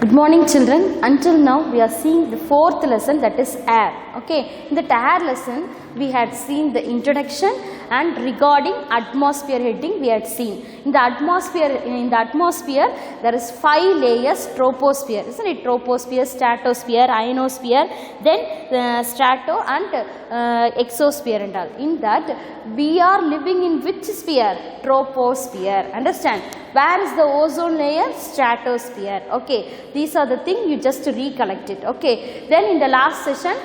Good morning children. Until now we are seeing the fourth lesson, that is air. Okay, in the air lesson we had seen the introduction and regarding atmosphere heading we had seen. In the atmosphere there is 5 layers troposphere, isn't it? Troposphere, stratosphere, ionosphere, then strato and exosphere and all. In that we are living in which sphere? Troposphere. Understand? Where is the ozone layer? Stratosphere. Okay, these are the things you just recollect it. Okay, then in the last session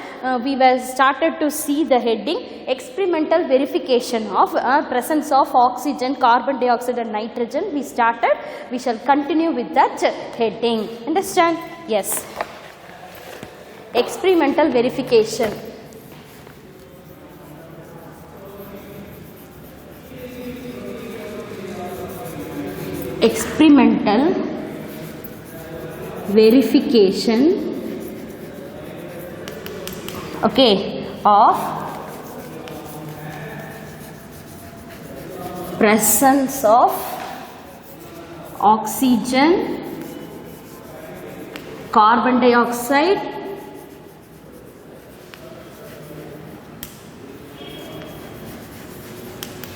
we were started to see the heading experimental verification of presence of oxygen, carbon dioxide and nitrogen. We started. We shall continue with that heading. Understand? Yes. Experimental verification. Experimental verification, okay, of presence of oxygen, carbon dioxide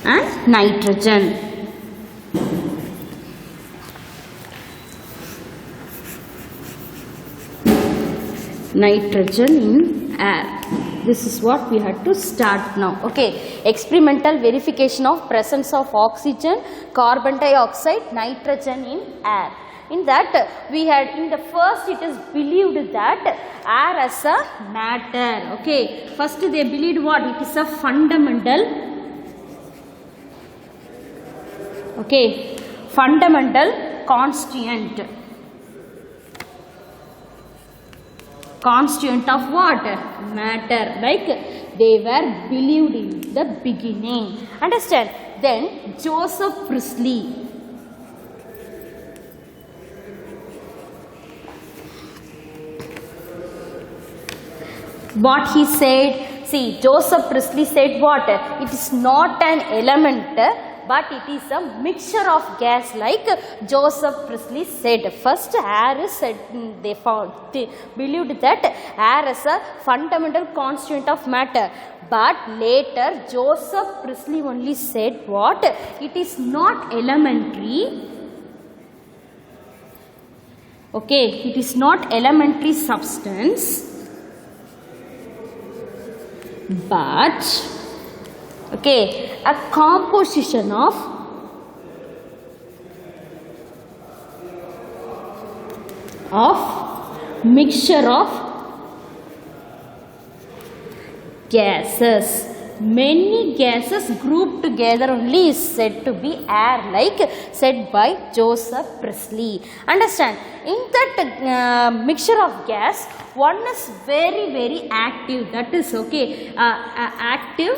and nitrogen. Nitrogen in air. This is what we had to start now. Okay, experimental verification of presence of oxygen, carbon dioxide, nitrogen in air. In that we had, in the first it is believed that air as a matter. Okay, first they believed what? It is a fundamental, okay, fundamental constituent. Constituent of what? Matter. Like they were believed in the beginning. Understand? Then Joseph Priestley. What he said? See, Joseph Priestley said what? It is not an element, but it is a mixture of gas, like Joseph Priestley said. First air is said, they believed that air is a fundamental constituent of matter, but later Joseph Priestley only said what? It is not elementary, okay, it is not elementary substance, but okay, a composition of mixture of gases. Many gases grouped together only is said to be air, like said by Joseph Priestley. Understand? In that mixture of gas, one is very active, that is okay, active,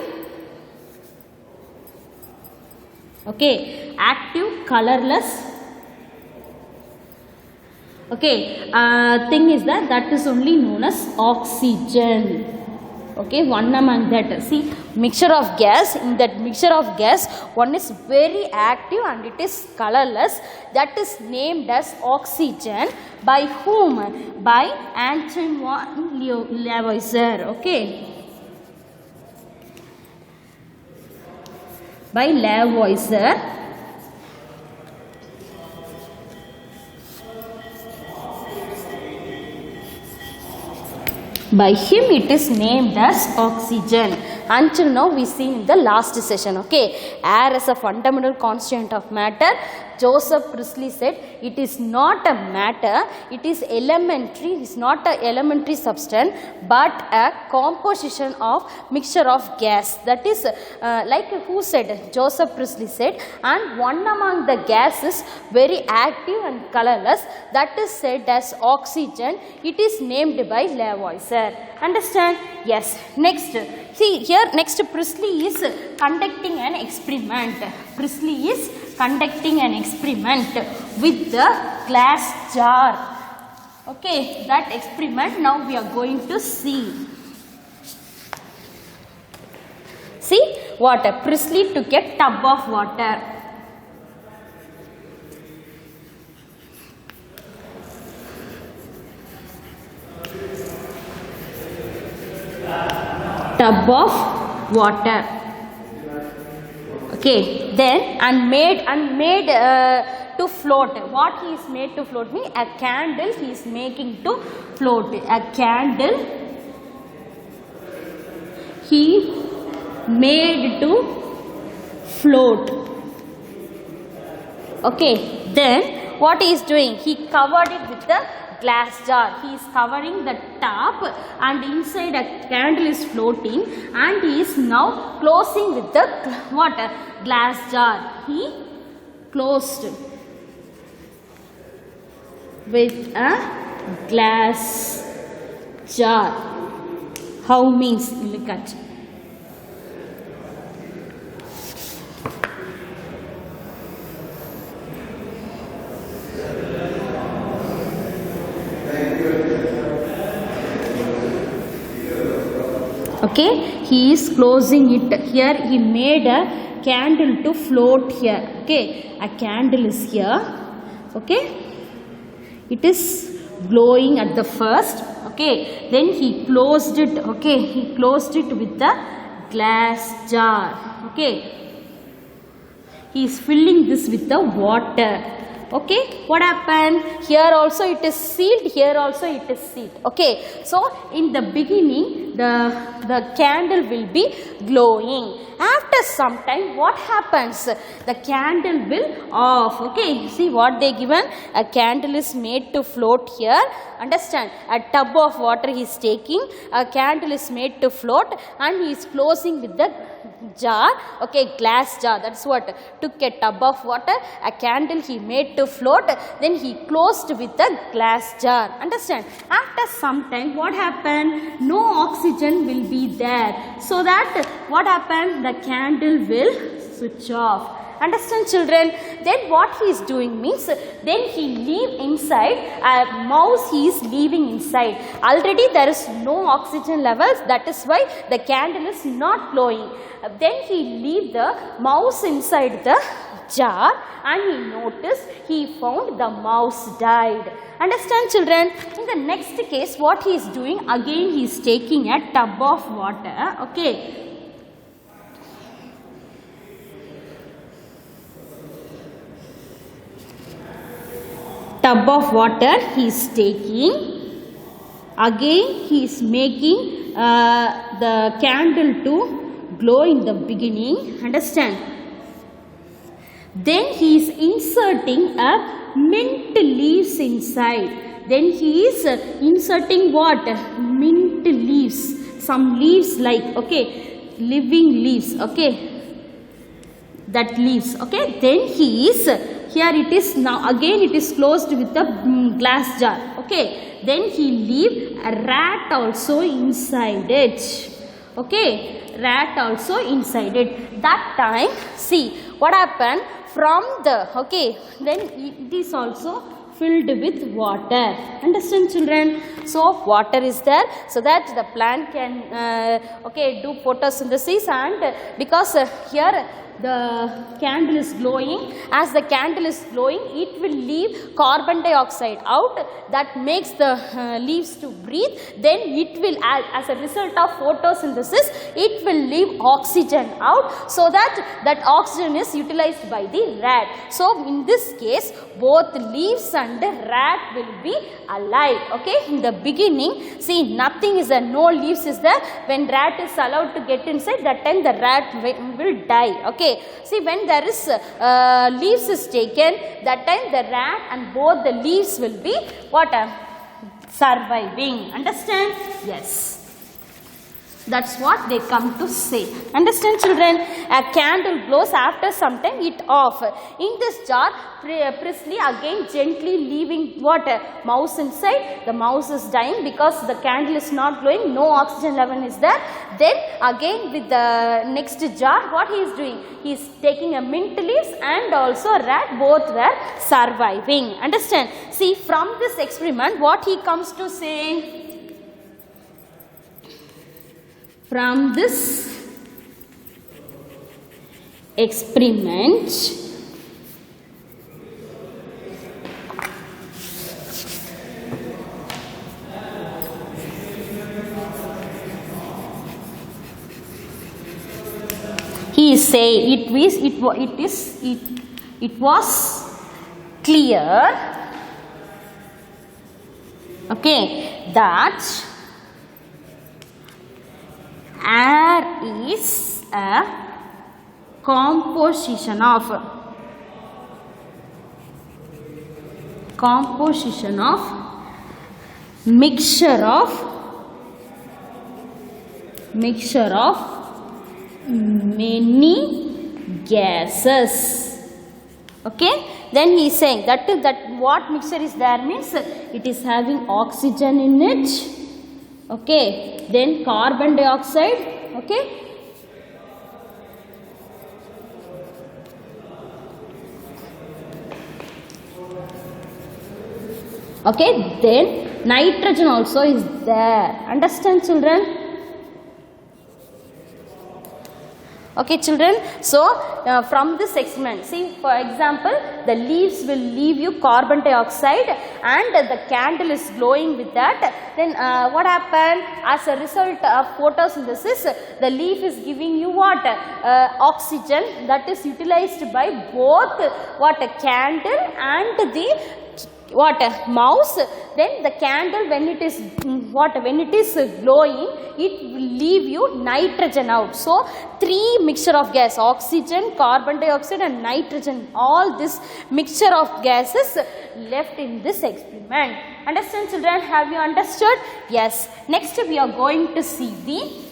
okay, active, colorless, okay, thing is that is only known as oxygen. Okay, one among that. See, mixture of gas. In that mixture of gas, one is very active and it is colorless. That is named as oxygen. By whom? By Antoine Lavoisier. Okay, by Lavoisier. By him it is named as oxygen. Until now we see in the last session. Okay, air is a fundamental constituent of matter. Joseph Priestley said it is not a matter, it is elementary, it is not an elementary substance, but a composition of mixture of gas. That is like who said? Joseph Priestley said, and one among the gases very active and colorless, that is said as oxygen. It is named by Lavoisier. Understand? Yes. Next, see here, next Priestley is conducting an experiment. Priestley is conducting an experiment with the glass jar. Okay, that experiment now we are going to see. See, water. Priestley took a tub of water. tub of water. Okay, then and made to float. What he is made to float means a candle he is making to float. A candle he made to float. Okay, then what he is doing? He covered it with the glass jar. He is covering the top and inside a candle is floating and he is now closing with the what? Glass jar. He closed with a glass jar. How means? Look at. Okay, he is closing it. Here he made a candle to float here. Okay, a candle is here. Okay, it is glowing at the first. Okay, then he closed it. Okay, he closed it with the glass jar. Okay, he is filling this with the water. Okay, what happened? Here also it is sealed, here also it is sealed. Okay, so in the beginning the candle will be glowing. After some time what happens? The candle will off. Okay, see what they given? A candle is made to float here. Understand? A tub of water he is taking. A candle is made to float and he is closing with the jar. Okay, glass jar. That's what. Took a tub of water, a candle he made to float, then he closed with a glass jar. Understand? After some time what happened? No oxygen will be there. So that what happened? The candle will switch off. Understand, children? Then what he is doing means, then he leave inside, a mouse he is leaving inside. Already there is no oxygen levels, that is why the candle is not glowing. Then he leave the mouse inside the jar and he noticed, he found the mouse died. Understand, children? In the next case what he is doing, again he is taking a tub of water. Okay, tub of water he is taking. Again he is making the candle to glow in the beginning. Understand? Then he is inserting a mint leaves inside. Then he is inserting what? Mint leaves. Some leaves like, okay, living leaves. Okay, that leaves. Okay, then he is, here it is now, again it is closed with a glass jar. Okay, then he leave a rat also inside it. Okay, rat also inside it. That time, see what happened from the, okay, then it is also filled with water. Understand, children? So water is there so that the plant can okay, do photosynthesis, and because here the candle is glowing, as the candle is glowing it will leave carbon dioxide out, that makes the leaves to breathe. Then it will, as a result of photosynthesis, it will leave oxygen out, so that that oxygen is utilized by the rat. So in this case both leaves and rat will be alive. Okay, in the beginning, see, nothing is there, no leaves is there. When rat is allowed to get inside, that time the rat will die. Okay, see, when there is leaves is taken, that time the rat and both the leaves will be what? Surviving. Understand? Yes. That's what they come to say. Understand, children? A candle glows, after some time it off. In this jar, Presley again gently leaving what? Mouse inside. The mouse is dying because the candle is not glowing, no oxygen level is there. Then again with the next jar, what he is doing? He is taking a mint leaves and also a rat, both were surviving. Understand? See, from this experiment what he comes to say? From this experiment, is saying it was clear, okay, that air is a composition of mixture of many gases. Okay, then he is saying that what mixture is there means it is having oxygen in it, okay, then carbon dioxide, okay, okay, then nitrogen also is there. Understand, children? Okay, children, so from this experiment, see, for example, the leaves will leave you carbon dioxide and the candle is glowing with that. Then what happened? As a result of photosynthesis, the leaf is giving you what? Oxygen that is utilized by both what? Candle and the what? Mouse. Then the candle, when it is when it is glowing, it will leave you nitrogen out. So three mixture of gas, oxygen, carbon dioxide and nitrogen, all this mixture of gases left in this experiment. Understand, children? Have you understood? Yes. Next we are going to see the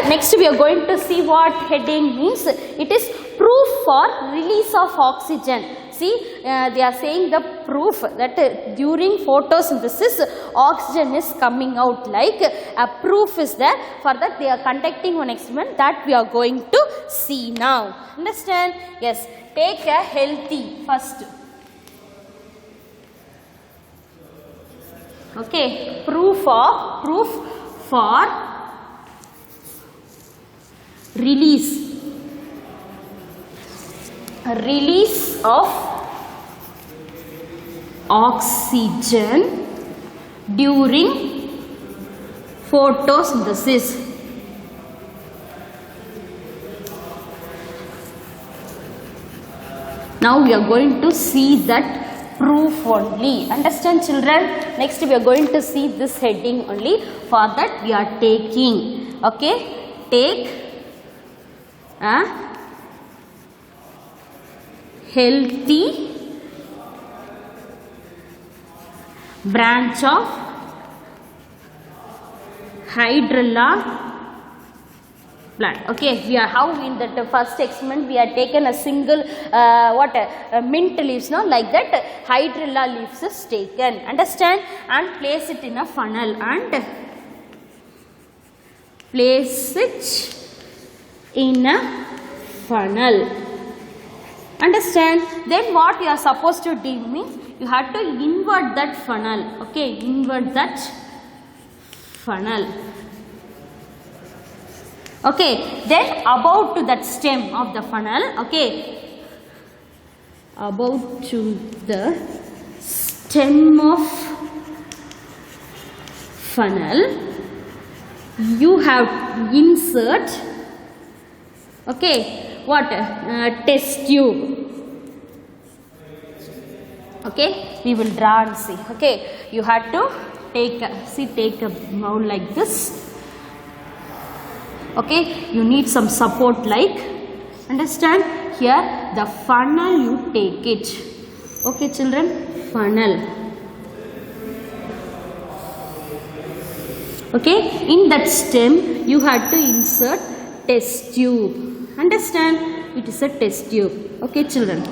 next we are going to see what heading means. It is proof for release of oxygen. See, they are saying the proof that during photosynthesis oxygen is coming out, like a proof is there. For that they are conducting one experiment that we are going to see now. Understand? Yes. Take a healthy first. Okay, proof for release of oxygen during photosynthesis. Now we are going to see that proof only. Understand, children? Next we are going to see this heading only. For that we are taking, okay, take a healthy branch of hydrilla plant. Okay, we are how in that first experiment we are taken a single mint leaves, no, like that hydrilla leaves is taken. Understand? And place it in a funnel and place it in a funnel. Understand? Then what you are supposed to do means you have to invert that funnel. Okay, invert that funnel. Okay, then about to that stem of the funnel. Okay, about to the stem of funnel you have insert, okay, what? Test tube. Okay, we will draw and see. Okay, you have to take a mold like this. Okay, you need some support, like, understand? Here the funnel you take it. Okay, children, funnel. Okay, in that stem you have to insert test tube. Understand? It is a test tube. Okay, children.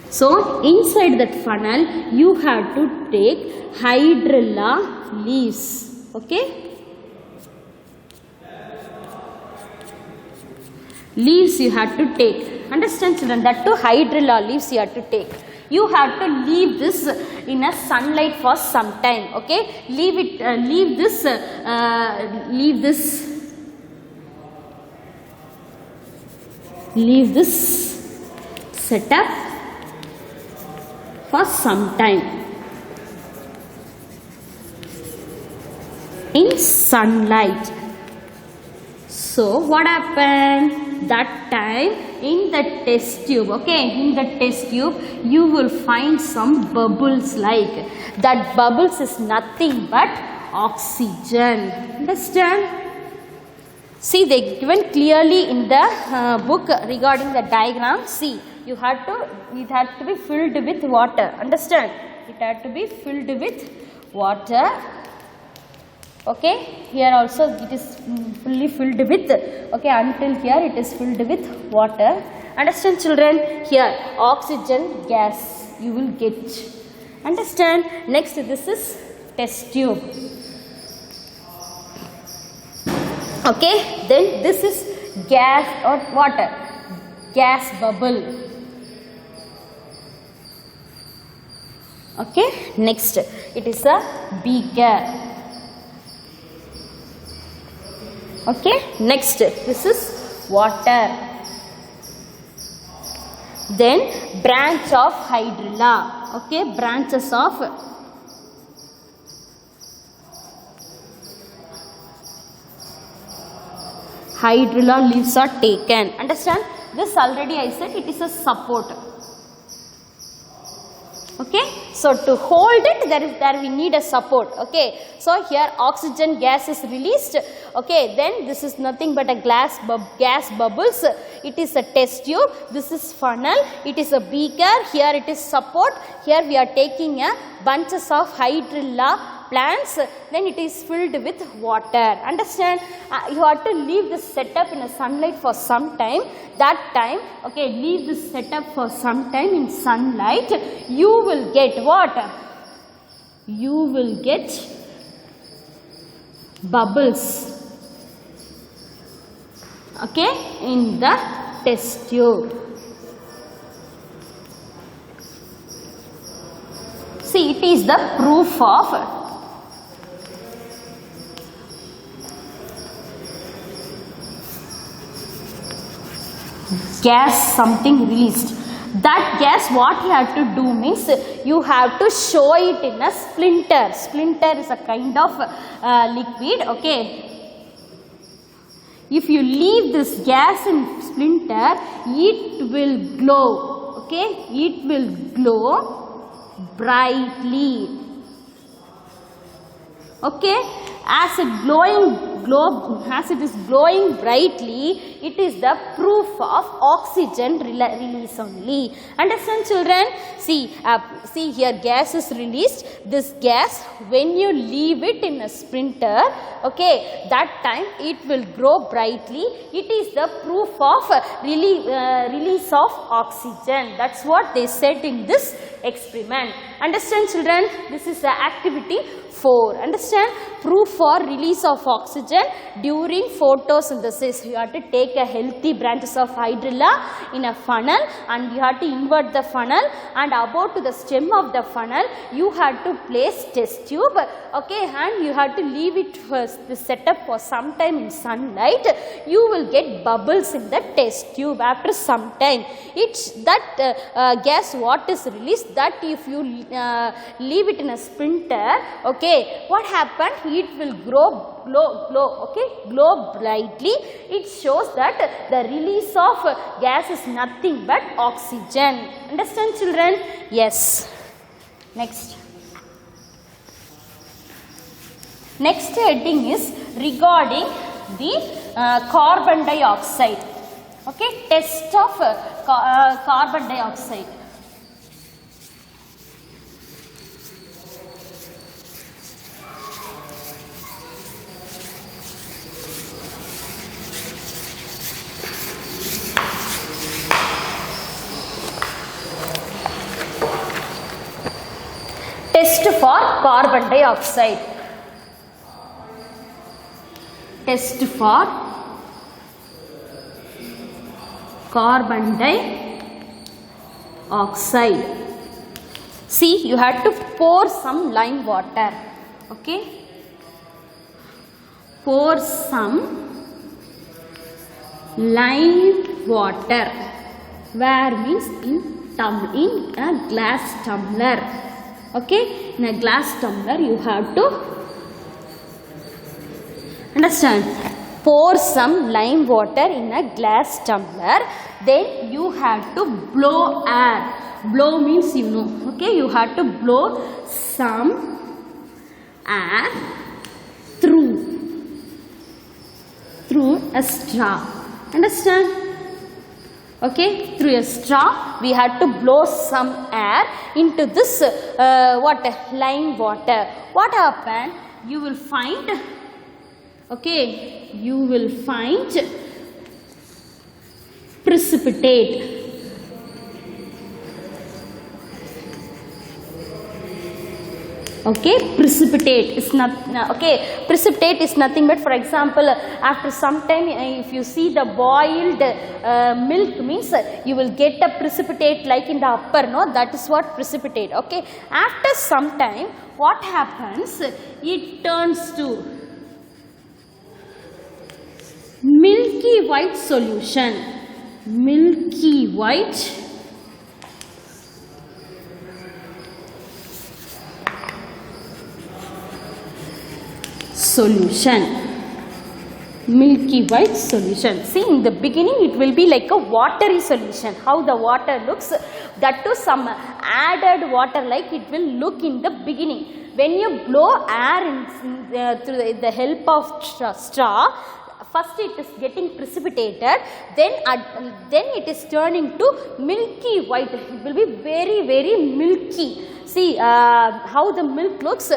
So inside that funnel you have to take hydrilla leaves. Okay, leaves you have to take. Understand, children? That too hydrilla leaves you have to take. You have to leave this in a sunlight for some time. Okay, leave it. Leave this leave this setup for some time in sunlight. So what happened? That time in the test tube, okay, in the test tube you will find some bubbles, like that bubbles is nothing but oxygen. Understand? See, they given clearly in the book regarding the diagram. See, it had to be filled with water. Understand? It had to be filled with water. Okay, here also it is fully filled with, okay, until here it is filled with water. Understand, children? Here oxygen gas you will get. Understand? Next, this is test tube. Okay, then this is gas or water, gas bubble. Okay, next it is a beaker. Okay, next this is water. Then branch of hydrilla. Okay, branches of hydrilla leaves are taken. Understand? This already I said it is a support. Okay, so to hold it there we need a support. Okay, so here oxygen gas is released. Okay, then this is nothing but a gas bubbles. It is a test tube. This is funnel. It is a beaker. Here it is support. Here we are taking a bunches of hydrilla plants, then it is filled with water. Understand? You have to leave this setup in a sunlight for some time. That time, okay, leave this setup for some time in sunlight. You will get what? You will get bubbles. Okay, in the test tube. See, it is the proof of gas something released. That gas, what you have to do means you have to show it in a splinter. Splinter is a kind of liquid. Okay, if you leave this gas in splinter, it will glow. Okay, it will glow brightly. Okay, as it is glowing brightly, it is the proof of oxygen release only. Understand, children? See, see here gas is released. This gas, when you leave it in a splinter, okay, that time it will grow brightly. It is the proof of release of oxygen. That's what they said in this experiment. Understand, children? This is the activity 4. Understand? Proof for release of oxygen during photosynthesis. You have to take a healthy branches of hydrilla in a funnel and you have to invert the funnel, and about to the stem of the funnel you have to place test tube. Okay, and you have to leave it first, the setup for some time in sunlight. You will get bubbles in the test tube after some time. It's that gas what is released, that if you leave it in a splinter, okay, what happened? It will glow, okay, glow brightly. It shows that the release of gas is nothing but oxygen. Understand, children? Yes. Next. Next heading is regarding the carbon dioxide. Okay, test of carbon dioxide. Test for carbon dioxide. Test for carbon dioxide. See, you have to pour some lime water. Okay, pour some lime water. Where means in a glass tumbler. Okay, in a glass tumbler you have to understand. Pour some lime water in a glass tumbler. Then you have to blow air. Blow means you know. Okay, you have to blow some air through a straw. Understand? Okay, through a straw we have to blow some air into this lime water. What happened? You will find, okay, you will find precipitate. Okay, precipitate is not okay. Precipitate is nothing but, for example, after some time, if you see the boiled milk means you will get a precipitate like in the upper. No, that is what precipitate. Okay, after some time, what happens? It turns to milky white solution. Milky white solution. Milky white solution. See, in the beginning it will be like a watery solution. How the water looks, that to some added water like it will look in the beginning. When you blow air through the help of straw, first it is getting precipitated, then it is turning to milky white. It will be very, very milky. See how the milk looks.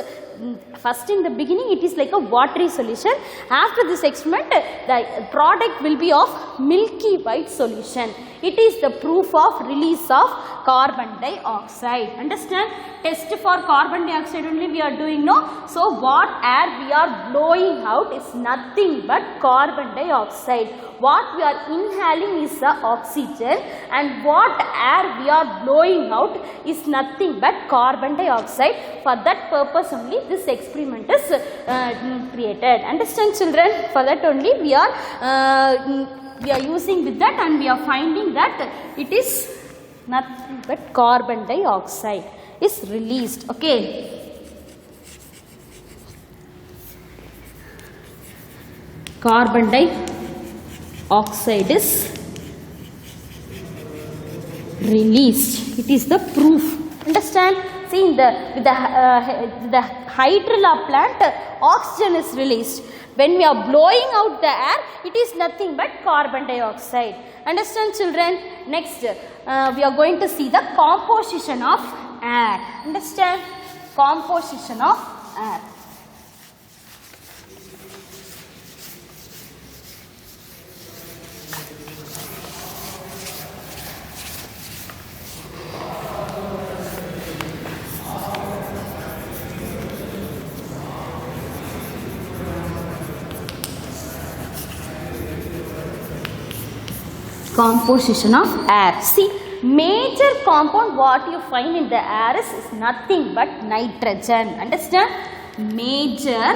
First in the beginning it is like a watery solution. After this experiment the product will be of milky white solution. It is the proof of release of carbon dioxide. Understand? Test for carbon dioxide only we are doing, no? So what air we are blowing out is nothing but carbon dioxide. What we are inhaling is the oxygen, and what air we are blowing out is nothing but carbon dioxide. For that purpose only this experiment is created. Understand, children? For that only we are using with that, and we are finding that it is nothing but carbon dioxide is released. Okay. Carbon dioxide is released. It is the proof. Understand? See, in the hydrilla plant, oxygen is released. When we are blowing out the air, it is nothing but carbon dioxide. Understand, children? Next, we are going to see the composition of air. Understand? Composition of air. Composition of air. See, major compound what you find in the air is nothing but nitrogen. Understand? Major,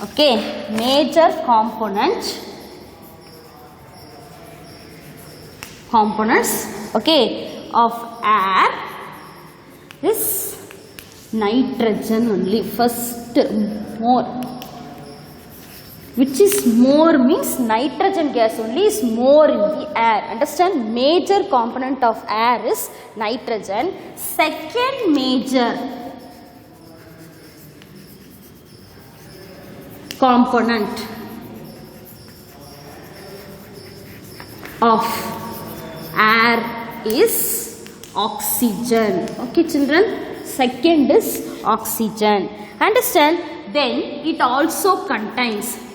okay, major components, okay, of air is nitrogen only. First, more. Which is more means nitrogen gas only is more in the air. Understand? Major component of air is nitrogen. Second major component of air is oxygen. Okay, children? Second is oxygen. Understand? Then it also contains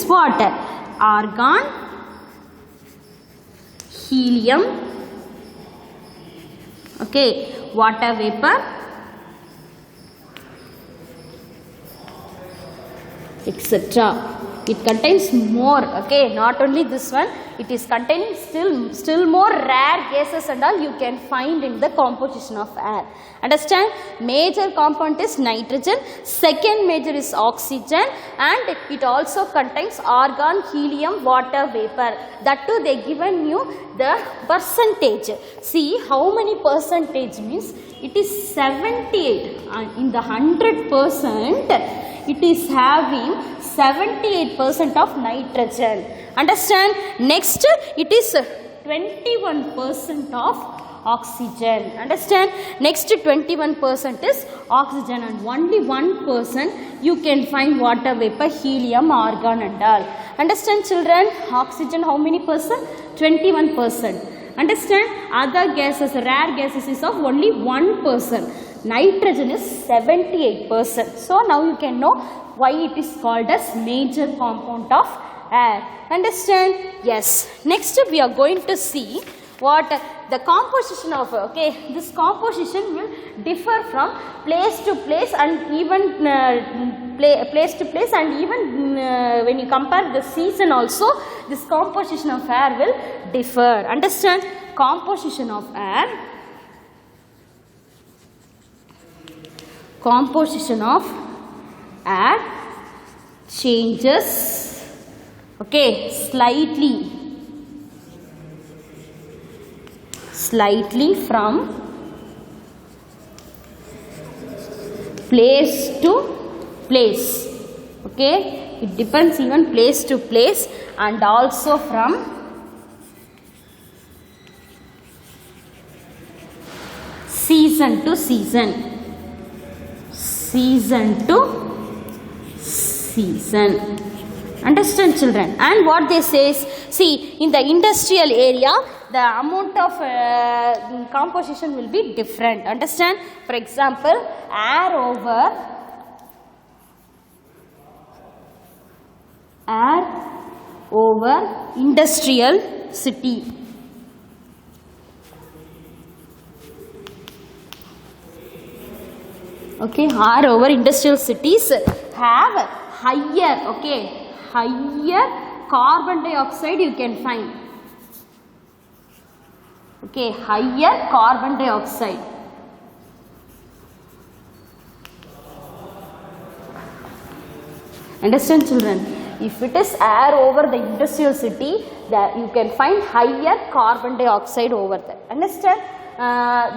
water, argon, helium, okay, water vapor, etc. it contains more, okay, not only this one, it is containing still more rare gases and all you can find in the composition of air. Understand? Major component is nitrogen, second major is oxygen, and it also contains argon, helium, water vapor. That too they given you the percentage. See how many percentage means it is 78, and in the 100% it is having 78% of nitrogen. Understand? Next it is 21% of oxygen. Understand? Next 21% is oxygen, and only 1% you can find water vapor, helium, argon and all. Understand children? Oxygen how many percent? 21%. Understand? Other gases, rare gases is of only 1%. Nitrogen is 78%. So now you can know why it is called as major compound of air. Understand? Yes. Next we are going to see what the composition of, okay, this composition will differ from place to place and even place to place, and even when you compare the season also, this composition of air will differ. Understand? Composition of air. Composition of air changes, okay, slightly from place to place, okay, it depends even place to place, and also from season to season. Season to season. Understand children? And what they say is, see, in the industrial area the amount of composition will be different. Understand? For example, air over industrial city. Okay, air over industrial cities have higher, okay, higher carbon dioxide you can find. Okay, higher carbon dioxide. Understand children? If it is air over the industrial city, that you can find higher carbon dioxide over there. Understand?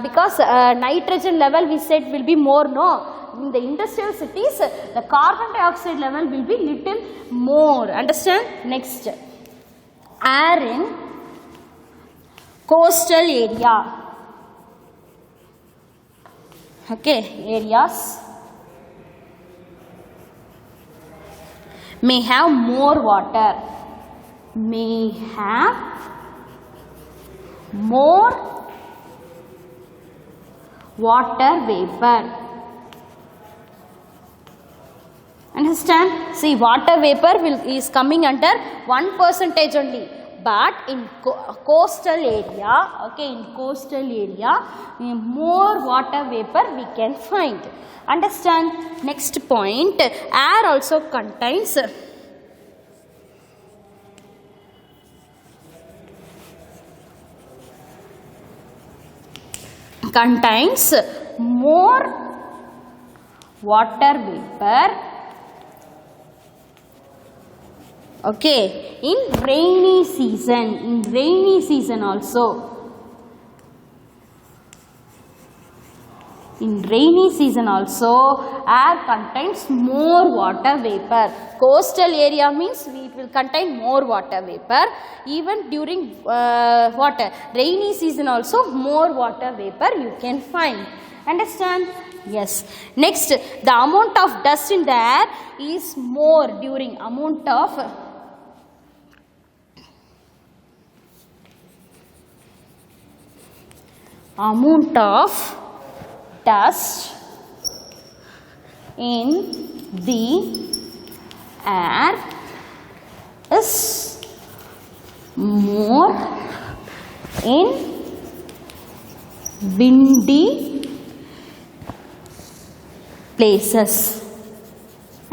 Because nitrogen level we said will be more, no? In the industrial cities, the carbon dioxide level will be little more. Understand? Next, air in coastal area. Okay, areas may have more water. May have more water vapor. Understand? See, water vapor is coming under 1% only. But in coastal area, okay, in coastal area, more water vapor we can find. Understand? Next point, air also contains more water vapor, okay, in rainy season also. In rainy season also, air contains more water vapor. Coastal area means it will contain more water vapor. Even during rainy season also, more water vapor you can find. Understand? Yes. Next, the amount of dust in the air is more during amount of dust in the air is more in windy places.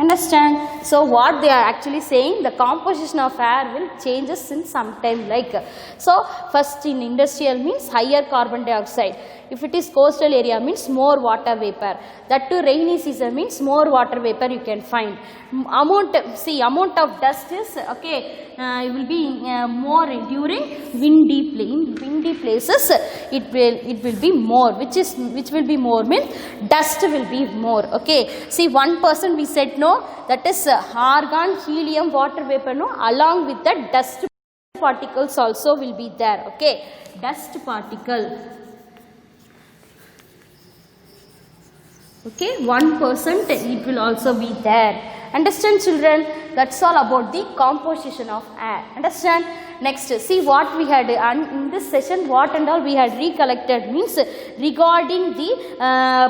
Understand? So what they are actually saying, the composition of air will changes in some time, like, so first in industrial means higher carbon dioxide. If it is coastal area means more water vapor. That too rainy season means more water vapor you can find. Amount of dust is okay. It will be more during windy places. It will be more. Which will be more means dust will be more. Okay. See 1% we said no. That is argon, helium, water vapor no. Along with the dust particles also will be there. Okay. Dust particle. Okay, 1% it will also be there. Understand children? That's all about the composition of air. Understand? Next, see what we had in this session, what and all we had recollected means regarding the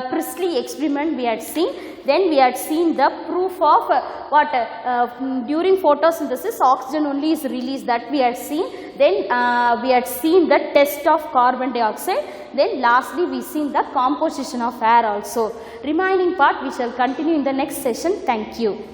Priestley experiment we had seen. Then we had seen the proof of during photosynthesis oxygen only is released, that we had seen. Then we had seen the test of carbon dioxide. Then lastly we seen the composition of air also. Remaining part we shall continue in the next session. Thank you.